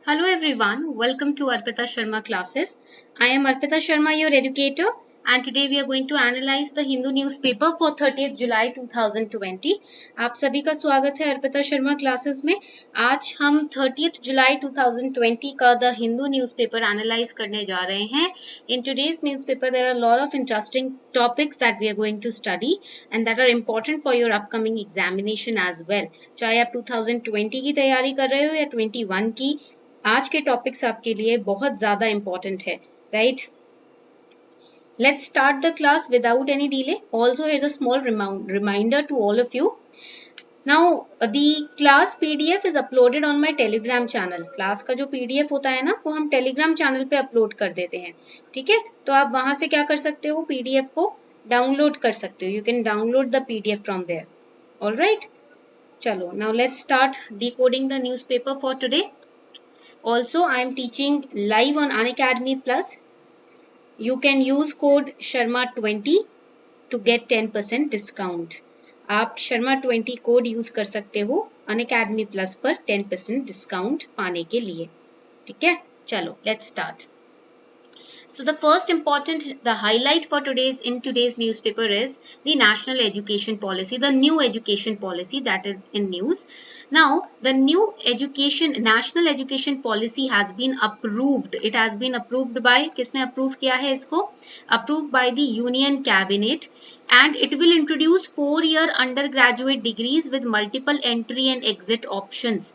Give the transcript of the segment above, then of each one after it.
Hello everyone, welcome to Arpita Sharma classes. I am Arpita Sharma, your educator, and today we are going to analyze the Hindu newspaper for 30th July 2020. आप सभी का स्वागत है Arpita Sharma classes में। आज हम 30th July 2020 का the Hindu newspaper analyse करने जा रहे हैं। In today's newspaper there are a lot of interesting topics that we are going to study and that are important for your upcoming examination as well. चाहे आप 2020 की तैयारी कर रहे हो या 21 की, आज के टॉपिक्स आपके लिए बहुत ज्यादा इंपॉर्टेंट है, right? Let's start the class without any delay. Also, here's a small reminder to all of you. Now, the class PDF is uploaded on my Telegram channel. Class का जो PDF होता है ना, वो हम Telegram चैनल पे upload कर देते हैं, ठीक है? तो आप वहां से क्या कर सकते हो, PDF को डाउनलोड कर सकते हो. You can download the PDF from there. All right? चलो, now let's start decoding the newspaper for today. Also, I am teaching live on Unacademy Plus. You can use code Sharma20 to get 10% discount. आप Sharma20 code use कर सकते हो Unacademy Plus पर 10% discount पाने के लिए, ठीक है? चलो, let's start. So the first important, the highlight for today's newspaper is the National Education Policy, the new education policy that is in news. Now, the new National Education Policy has been approved. It has been approved by, किसने approve किया है इसको? Approved by the Union Cabinet, and it will introduce 4-year undergraduate degrees with multiple entry and exit options.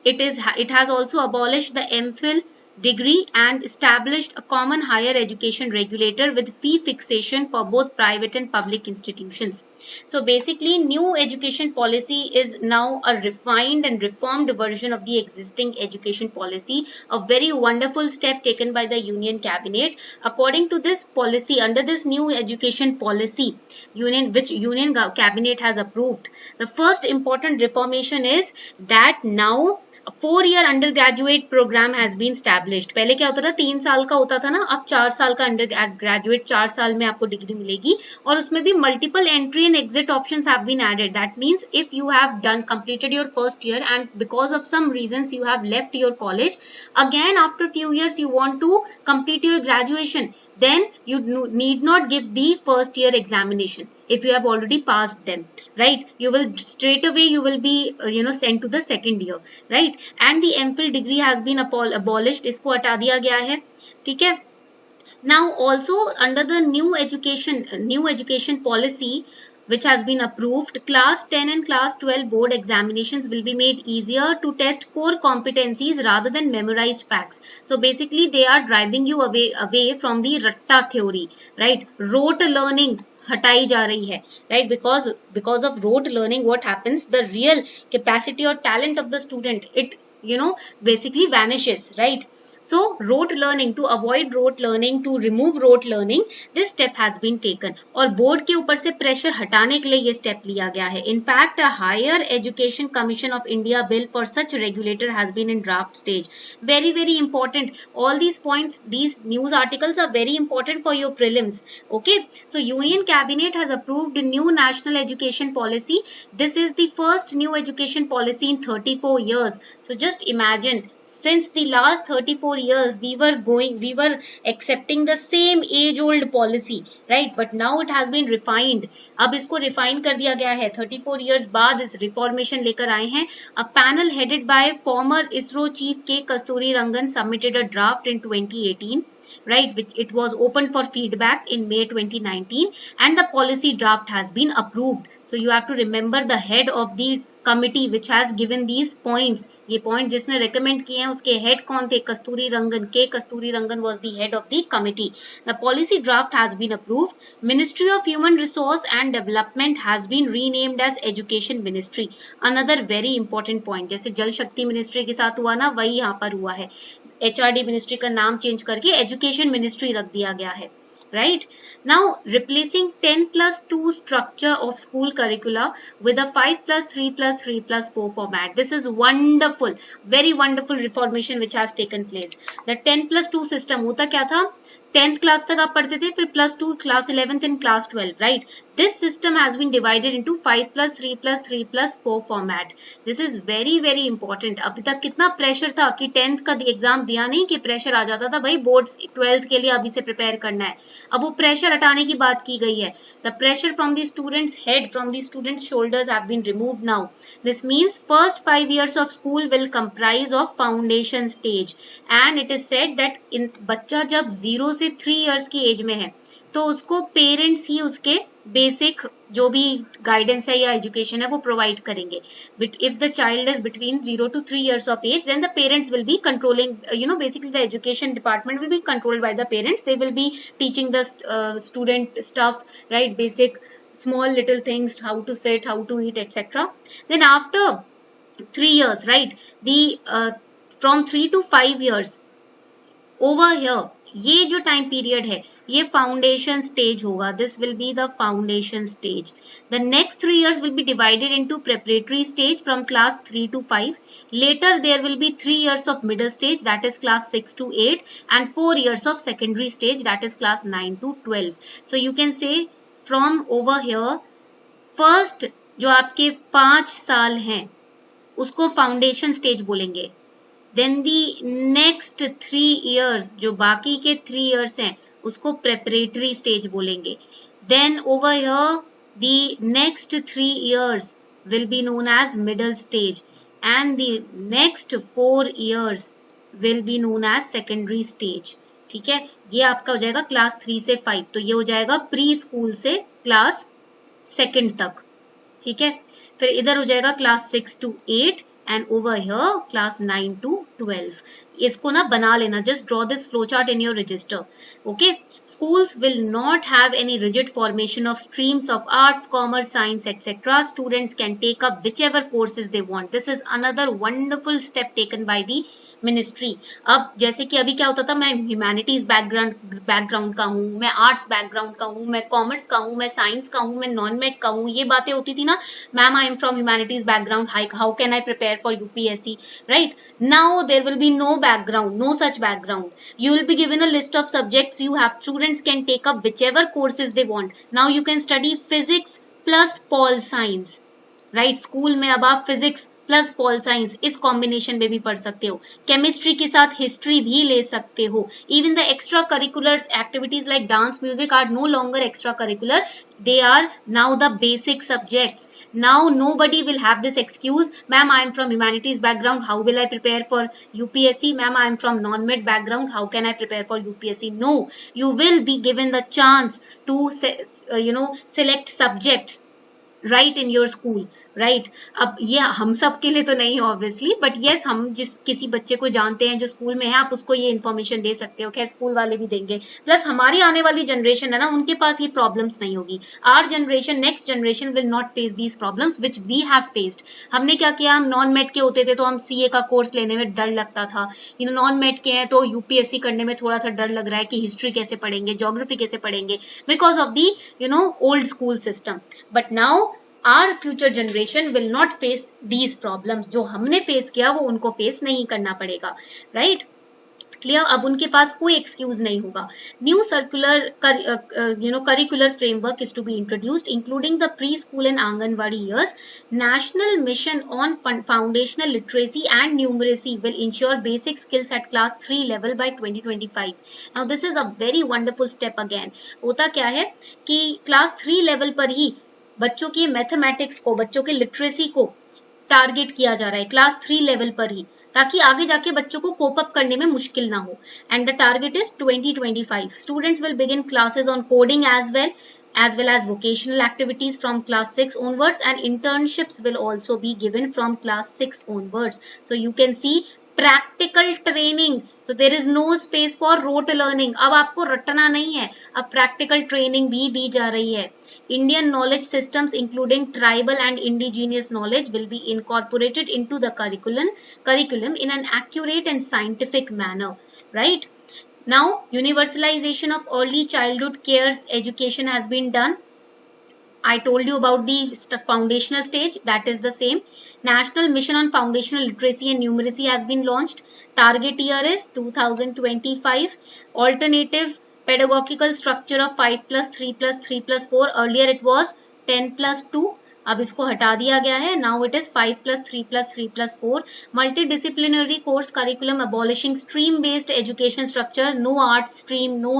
It has also abolished the MPhil degree and established a common higher education regulator with fee fixation for both private and public institutions. So basically, new education policy is now a refined and reformed version of the existing education policy, a very wonderful step taken by the Union Cabinet. According to this policy, under this new education policy, which Union Cabinet has approved, the first important reformation is that now a 4-year undergraduate program has been established. पहले क्या होता था, 3 साल का होता था ना, अब 4 साल का undergraduate, 4 साल में आपको डिग्री मिलेगी और उसमें भी multiple entry and exit options have been added. That means if you have completed your first year and because of some reasons you have left your college, again after few years you want to complete your graduation, then you need not give the first year examination. If you have already passed them, right, you will straight away you will be sent to the second year, right? And the MPhil degree has been abolished. इसको हटा दिया गया है, ठीक है? Now also under the new education policy which has been approved, class 10 and class 12 board examinations will be made easier to test core competencies rather than memorized facts. So basically they are driving you away from the ratta theory, right? Rote learning हटाई जा रही है, right? Because of rote learning, what happens, the real capacity or talent of the student, it basically vanishes, right? So rote learning, to avoid rote learning, to remove rote learning, this step has been taken. और board के ऊपर से pressure हटाने के लिए ये step लिया गया है. In fact, a Higher Education Commission of India bill for such regulator has been in draft stage. Very, very important. All these points, these news articles are very important for your prelims. Okay. So Union Cabinet has approved a new national education policy. This is the first new education policy in 34 years. So just imagine, since the last 34 years we were accepting the same age old policy, right? But now it has been refined. अब इसको refine कर दिया गया है. 34 years बाद इस reformation लेकर आए हैं. A panel headed by former ISRO chief K Kasturirangan submitted a draft in 2018, right, which it was open for feedback in May 2019, and the policy draft has been approved. So you have to remember the head of the committee which has given these points. ये point जिसने recommend किए हैं उसके head कौन थे? Kasturirangan. K Kasturirangan was the head of the committee. The policy draft has been approved. Ministry of Human Resource and Development has been renamed as Education Ministry. Another very important point, जैसे जल शक्ति ministry के साथ हुआ ना, वही यहाँ पर हुआ है. HRD मिनिस्ट्री का नाम चेंज करके एजुकेशन मिनिस्ट्री रख दिया गया है, right? Now replacing 10+2 structure of school curricula with a 5+3+3+4 format. This is wonderful, very wonderful reformation which has taken place. The 10+2 system होता क्या था? 10th क्लास तक आप पढ़ते थे, फिर +2 class 11th and class 12, right. This system has been divided into 5+3+3+4 format. This is very very important. अभी तक कितना प्रेशर था कि 10th का एग्जाम दिया नहीं कि प्रेशर आ जाता था भाई बोर्ड्स 12th के लिए अभी से प्रिपेयर करना है. अब वो प्रेशर हटाने की बात की गई है. The pressure from the students head, from the students shoulders have been removed now. This means first 5 years of school will comprise of foundation stage, and it is said that इन बच्चा जब 0 से 3 years की as में है तो उसको parents ही उसके बेसिक जो भी गाइडेंस है या एजुकेशन है वो प्रोवाइड करेंगे. But if the child is between 0 to 3 years of age, then the parents will be controlling, basically the education department will be controlled by the parents. They will be teaching the student stuff, right, basic small little things, how to sit, how to eat, etc. Then after 3 years, right, the from 3 to 5 years over here, ये जो time period है ये foundation stage होगा. This will be the foundation stage. The next 3 years will be divided into preparatory stage from class 3 to 5. Later there will be 3 years of middle stage, that is class 6 to 8, and 4 years of secondary stage, that is class 9 to 12. So you can say from over here first जो आपके 5 साल हैं उसको foundation stage बोलेंगे. Then the next 3 years, जो बाकी के 3 years हैं उसको preparatory stage बोलेंगे. Then over here the next 3 years will be known as middle stage, and the next 4 years will be known as secondary stage. ठीक है, ये आपका हो जाएगा क्लास 3 से 5. तो ये हो जाएगा प्री स्कूल से क्लास 2 तक. ठीक है, फिर इधर हो जाएगा class 6 to 8, and over here class 9 to 12. इसको ना बना लेना, just draw this flowchart in your register. Okay, schools will not have any rigid formation of streams of arts, commerce, science, etc. Students can take up whichever courses they want. This is another wonderful step taken by the ministry. अब जैसे कि अभी क्या होता था, मैं humanities background का हूँ, मैं आर्ट्स बैकग्राउंड का हूँ, मैं कॉमर्स का हूँ, मैं साइंस का हूँ, मैं नॉन मेड का हूँ, ये बातें होती थी ना. Ma'am I am from humanities background, how can I prepare for UPSC, right. Now there will be no background, no such background. You will be given a list of subjects you have. Students can take up whichever courses they want. Now you can study physics plus pol science, right. School में अब आप physics plus pol science इस combination में भी पढ़ सकते हो. Chemistry के साथ हिस्ट्री भी ले सकते हो. Even the extracurricular activities like dance, music are no longer extracurricular. They are now the basic subjects. Now nobody will have this excuse, ma'am I am from humanities background, how will I prepare for UPSC? Ma'am I am from non-med background, how can I prepare for UPSC? No, you will be given the chance to select subjects right in your school, right. अब ये हम सब के लिए तो नहीं obviously, but yes हम जिस किसी बच्चे को जानते हैं जो स्कूल में है आप उसको ये इन्फॉर्मेशन दे सकते हो. खैर स्कूल वाले भी देंगे, प्लस हमारी आने वाली जनरेशन है ना, उनके पास ये प्रॉब्लम्स नहीं होगी. Our generation, next generation will not face these problems which we have faced. हमने क्या किया, हम नॉन मेड के होते थे तो हम सीए का कोर्स लेने में डर लगता था. नॉन मेड के हैं तो यूपीएससी करने में थोड़ा सा डर लग रहा है कि हिस्ट्री कैसे पढ़ेंगे, ज्योग्राफी कैसे पढ़ेंगे, because of the old school system. But now our future generation will not face these problems. जो हमने फेस किया वो उनको फेस नहीं करना पड़ेगा, राइट. क्लियर. अब उनके पास कोई एक्सक्यूज नहीं होगा. New circular curricular framework is to be introduced including the preschool and anganwadi years. National mission on foundational literacy and numeracy will ensure basic skills at class 3 level by 2025. Now this is a very wonderful step. Again होता क्या है कि class 3 level पर ही बच्चों की mathematics को, बच्चों के लिटरेसी को टारगेट किया जा रहा है क्लास 3 लेवल पर ही, ताकि आगे जाके बच्चों को कोप अप करने में मुश्किल ना हो. And the target is 2025. Students will begin classes on coding as well as vocational activities from class 6 onwards, and internships will also be given from class 6 onwards. So you can see practical training. So there is no space for rote learning. अब आपको रटना नहीं है, अब practical training भी दी जा रही है. Indian knowledge systems including tribal and indigenous knowledge will be incorporated into the curriculum in an accurate and scientific manner, right. Now universalization of early childhood cares education has been done. I told you about the foundational stage, that is the same. National Mission on Foundational Literacy and Numeracy has been launched. Target year is 2025. Alternative pedagogical structure of 5+3+3+4, earlier it was 10+2, अब इसको हटा दिया गया है, now it is 5+3+3+4. Multidisciplinary course curriculum abolishing stream based education structure, no art stream, no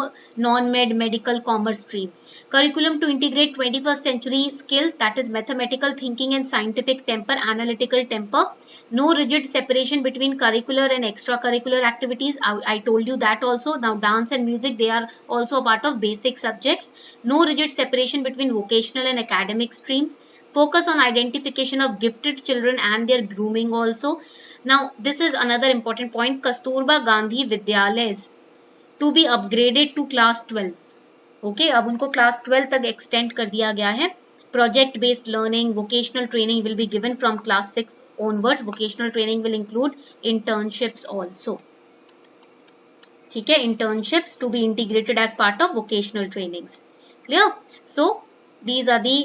non-med, medical, commerce stream. Curriculum to integrate 21st century skills, that is mathematical thinking and scientific temper, analytical temper. No rigid separation between curricular and extracurricular activities. I told you that also. Now dance and music, they are also a part of basic subjects. No rigid separation between vocational and academic streams. Focus on identification of gifted children and their grooming also. Now this is another important point. Kasturba Gandhi Vidyalayas to be upgraded to class 12. Okay, अब उनको class 12 तक extend कर दिया गया है. Project based learning, vocational training will be given from class 6 onwards. Vocational training will include internships also. ठीक है, internships to be integrated as part of vocational trainings. Clear? So these are the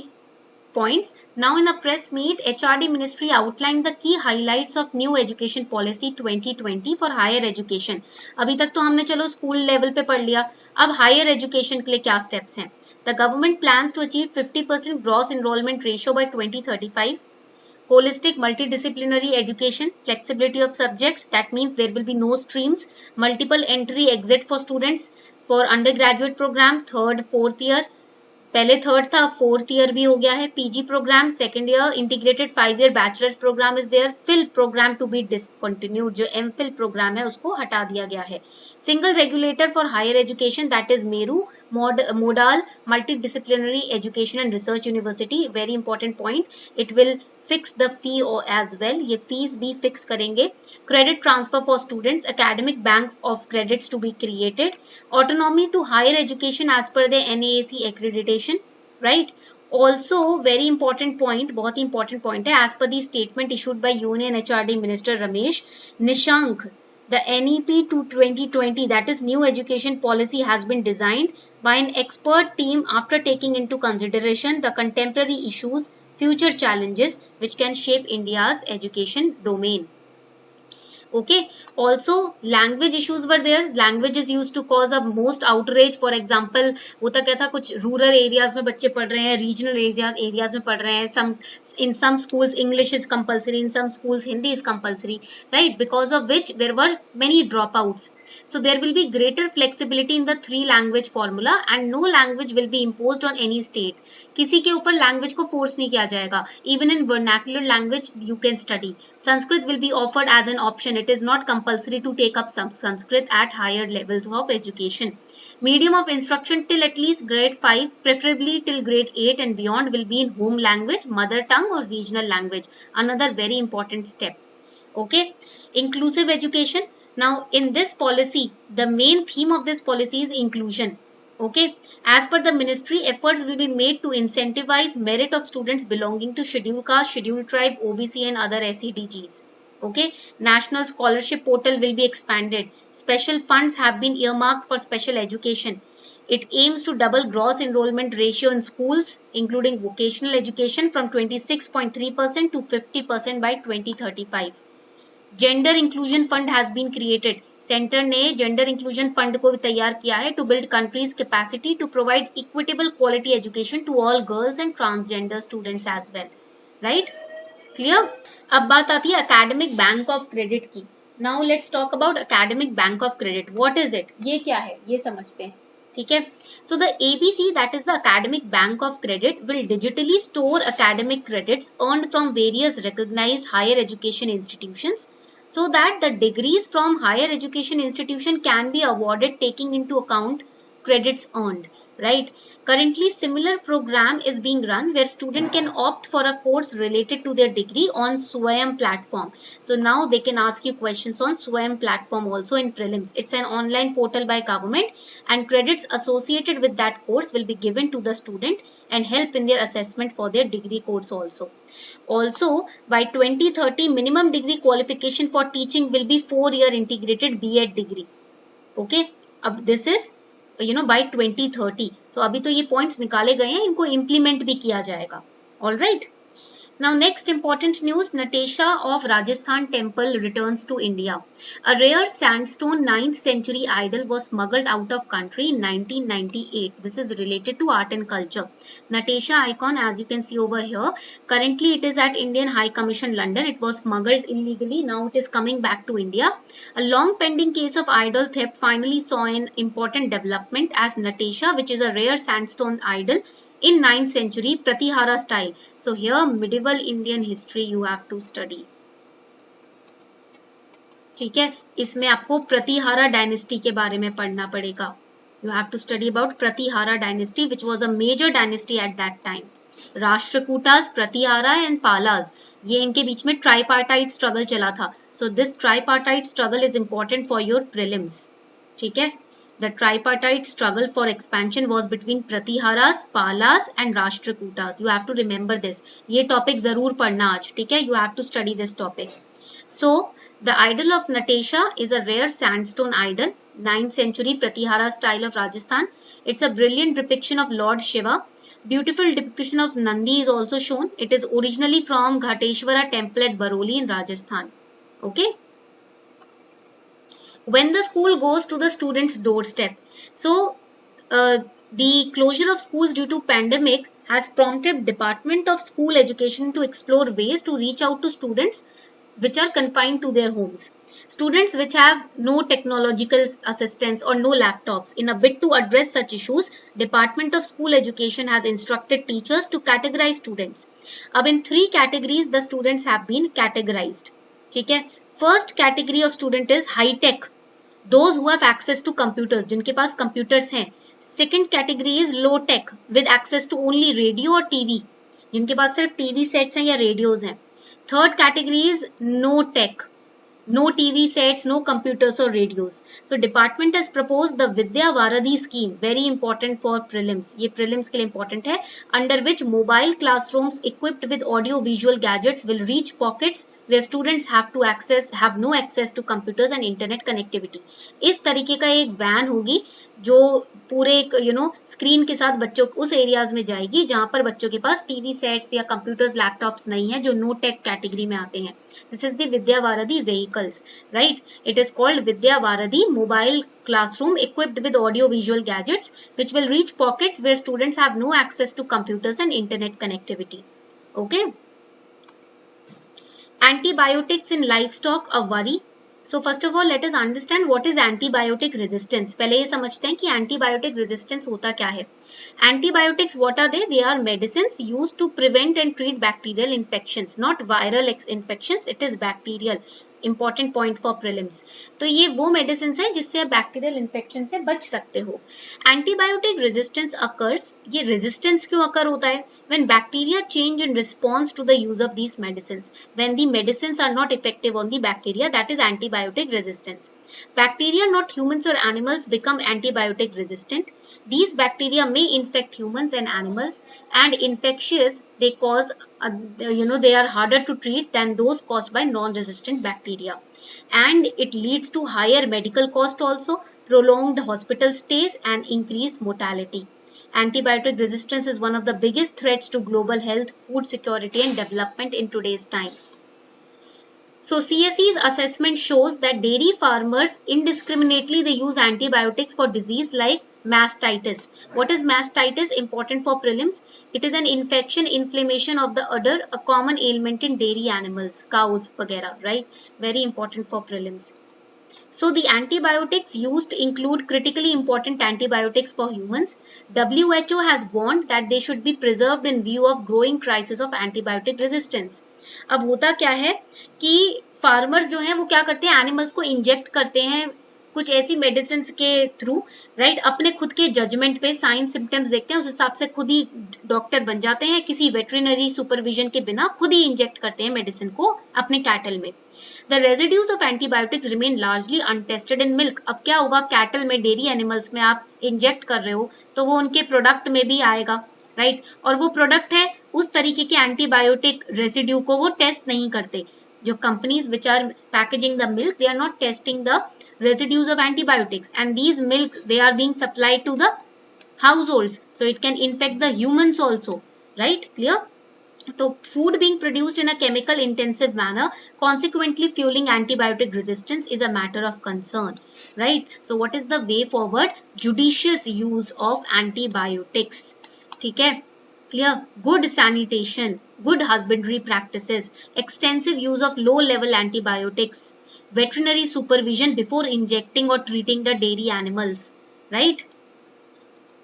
points. Now in a press meet, HRD Ministry outlined the key highlights of new education policy 2020 for higher education. अभी तक तो हमने चलो school level पे पढ़ लिया, अब higher education के लिए क्या स्टेप्स हैं? The government plans to achieve 50% gross enrollment ratio by 2035. Holistic multidisciplinary education, flexibility of subjects, that means there will be no streams, multiple entry exit for students for undergraduate program, 3rd 4th year. पहले 3rd था, 4th year भी हो गया है. PG program, 2nd year integrated 5 year bachelors program is there. Phil program to be discontinued, जो MPhil program है उसको हटा दिया गया है. Single regulator for higher education, that is MERU model multidisciplinary education and research university. Very important point. It will fix the fee as well, ये fees भी fix करेंगे. Credit transfer for students, academic bank of credits to be created. Autonomy to higher education as per the NAAC accreditation, right? Also very important point, बहुत ही important point है, as per the statement issued by Union HRD Minister Ramesh Nishank, the NEP to 2020, that is new education policy, has been designed by an expert team after taking into consideration the contemporary issues, future challenges which can shape India's education domain. Okay, also language issues were there. Language is used to cause a most outrage. For example, होता क्या था, कुछ rural areas में बच्चे पढ़ रहे हैं, regional areas में पढ़ रहे हैं. In some schools English is compulsory, in some schools Hindi is compulsory, right? Because of which there were many dropouts. So there will be greater flexibility in the 3 language formula and no language will be imposed on any state. किसी के ऊपर language को force नहीं किया जाएगा. Even in vernacular language you can study. Sanskrit will be offered as an option. It is not compulsory to take up some Sanskrit at higher levels of education. Medium of instruction till at least grade 5, preferably till grade 8 and beyond, will be in home language, mother tongue or regional language. Another very important step. Okay, inclusive education. Now in this policy, the main theme of this policy is inclusion. Okay, as per the ministry, efforts will be made to incentivize merit of students belonging to scheduled caste, scheduled tribe, OBC and other SEDGs. Okay, national scholarship portal will be expanded. Special funds have been earmarked for special education. It aims to double gross enrollment ratio in schools, including vocational education, from 26.3% to 50% by 2035. Gender Inclusion Fund has been created. Center ने Gender Inclusion Fund को तैयार किया है to build country's capacity to provide equitable quality education to all girls and transgender students as well. Right? Clear? अब बात आती है Academic Bank of Credit की. Now let's talk about Academic Bank of Credit. What is it? ये क्या है? ये समझते हैं. ठीक है. So the ABC, that is the Academic Bank of Credit, will digitally store academic credits earned from various recognized higher education institutions, so that the degrees from higher education institution can be awarded taking into account credits earned, right? Currently similar program is being run where student can opt for a course related to their degree on Swayam platform. So now they can ask you questions on Swayam platform also in prelims. It's an online portal by government and credits associated with that course will be given to the student and help in their assessment for their degree course also. Also, by 2030, minimum degree qualification for teaching will be 4-year integrated B.Ed degree. Okay, this is by 2030. So अभी तो ये points निकाले गए हैं, इनको implement भी किया जाएगा. All right. Now, next important news, Natasha of Rajasthan temple returns to India. A rare sandstone 9th century idol was smuggled out of country in 1998. This is related to art and culture. Natasha icon, as you can see over here, currently it is at Indian High Commission London. It was smuggled illegally. Now it is coming back to India. A long pending case of idol theft finally saw an important development as Natasha, which is a rare sandstone idol, in 9th century Pratihara style. So here medieval Indian history you have to study. ठीक है, इसमें आपको Pratihara dynasty के बारे में पढ़ना पड़ेगा. You have to study about Pratihara dynasty, which was a major dynasty at that time. Rashtrakutas, Pratihara and Palas, ये इनके बीच में ट्राइपार्टाइट स्ट्रगल चला था. So this tripartite struggle is important for your prelims. ठीक है, the tripartite struggle for expansion was between Pratiharas, Palas and Rashtrakutas. You have to remember this. ये topic जरूर पढ़ना आज. ठीक है, you have to study this topic. So the idol of Natasha is a rare sandstone idol, 9th century Pratihara style of Rajasthan. It's a brilliant depiction of Lord Shiva. Beautiful depiction of Nandi is also shown. It is originally from Ghateshwara temple at Baroli in Rajasthan. Okay. When the school goes to the student's doorstep. So the closure of schools due to pandemic has prompted Department of School Education to explore ways to reach out to students which are confined to their homes. Students which have no technological assistance or no laptops. In a bid to address such issues, Department of School Education has instructed teachers to categorize students. अब in 3 categories the students have been categorized. ठीक है, first category of student is high tech, those who have access to computers, जिनके पास computers हैं. Second category is low tech with access to only radio or TV, जिनके पास सिर्फ TV sets हैं या radios हैं. Third category is no tech, no TV sets, no computers or radios. So department has proposed the Vidya Varadhi scheme, very important for prelims. ये prelims के लिए important है, under which mobile classrooms equipped with audio visual gadgets will reach pockets where students have no access to computers and internet connectivity. इस तरीके का एक van होगी जो पूरे स्क्रीन के साथ बच्चों उस एरियाज में जाएगी जहां पर बच्चों के पास टीवी सेट्स या कंप्यूटर्स लैपटॉप्स नहीं है, जो नो टेक कैटेगरी में आते हैं. This is the Vidya Varadhi vehicles, right? It is called Vidya Varadhi mobile classroom equipped with audio visual gadgets which will reach pockets where students have no access to computers and internet connectivity. Okay. Antibiotics in livestock a worry. So first of all let us understand what is antibiotic resistance. पहले ये समझते हैं कि antibiotic resistance होता क्या है. Antibiotics, what are they? They are medicines used to prevent and treat bacterial infections, not viral infections. It is bacterial. Important point for prelims. तो ये वो medicines है जिससे आप bacterial infection से बच सकते हो. Antibiotic resistance occurs. ये resistance क्यों occur होता है? When bacteria change in response to the use of these medicines. When the medicines are not effective on the bacteria, that is antibiotic resistance. Bacteria, not humans or animals, become antibiotic resistant. These bacteria may infect humans and animals, and infectious, they cause, they are harder to treat than those caused by non-resistant bacteria. And it leads to higher medical cost also, prolonged hospital stays and increased mortality. Antibiotic resistance is one of the biggest threats to global health, food security and development in today's time. So CSE's assessment shows that dairy farmers indiscriminately they use antibiotics for disease like mastitis. What is mastitis? Important for prelims. It is an infection, inflammation of the udder, a common ailment in dairy animals, cows, वगैरह, right? Very important for prelims. So the antibiotics used include critically important antibiotics for humans. WHO has warned that they should be preserved in view of growing crisis of antibiotic resistance. अब होता क्या है कि farmers जो हैं वो क्या करते हैं, एनिमल्स को इंजेक्ट करते हैं कुछ ऐसी मेडिसिन के थ्रू, राइट? अपने खुद के जजमेंट पे साइन सिम्टम्स देखते हैं, उस हिसाब से खुद ही डॉक्टर बन जाते हैं, किसी वेटरिनरी सुपरविजन के बिना खुद ही इंजेक्ट करते हैं मेडिसिन को अपने कैटल में. The residues of antibiotics remain largely untested in milk. अब क्या होगा, कैटल में, डेयरी एनिमल्स में आप इंजेक्ट कर रहे हो तो वो उनके प्रोडक्ट में भी आएगा, राइट? और वो प्रोडक्ट है उस तरीके के एंटीबायोटिक रेसिड्यू को वो टेस्ट नहीं करते. जो companies which are packaging the milk, they are not testing the residues of antibiotics, and these milks they are being supplied to the households, so it can infect the humans also, right? Clear? So food being produced in a chemical intensive manner, consequently fueling antibiotic resistance, is a matter of concern, right? So what is the way forward? Judicious use of antibiotics. ठीक है? Clear? Good sanitation, good husbandry practices, extensive use of low level antibiotics, veterinary supervision before injecting or treating the dairy animals, right?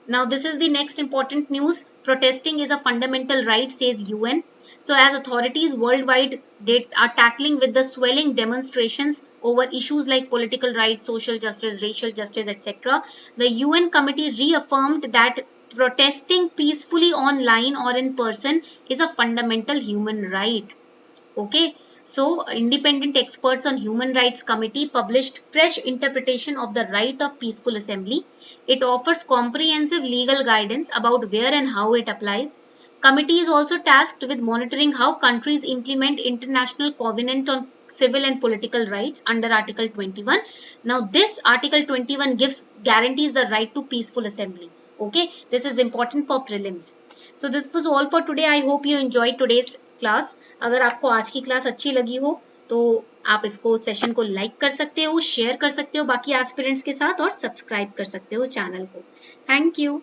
Now, this is the next important news. Protesting is a fundamental right, says UN. So, as authorities worldwide, they are tackling with the swelling demonstrations over issues like political rights, social justice, racial justice, etc. The UN committee reaffirmed that protesting peacefully online or in person is a fundamental human right. Okay, so independent experts on human rights committee published fresh interpretation of the right of peaceful assembly. It offers comprehensive legal guidance about where and how it applies. Committee is also tasked with monitoring how countries implement international covenant on civil and political rights under Article 21. Now this Article 21 guarantees the right to peaceful assembly. Okay, this is important for prelims. So this was all for today. I hope you enjoyed today's class. अगर आपको आज की class अच्छी लगी हो तो आप इसको सेशन को लाइक कर सकते हो, शेयर कर सकते हो बाकी एस्पिरेंट्स के साथ और सब्सक्राइब कर सकते हो चैनल को. Thank you.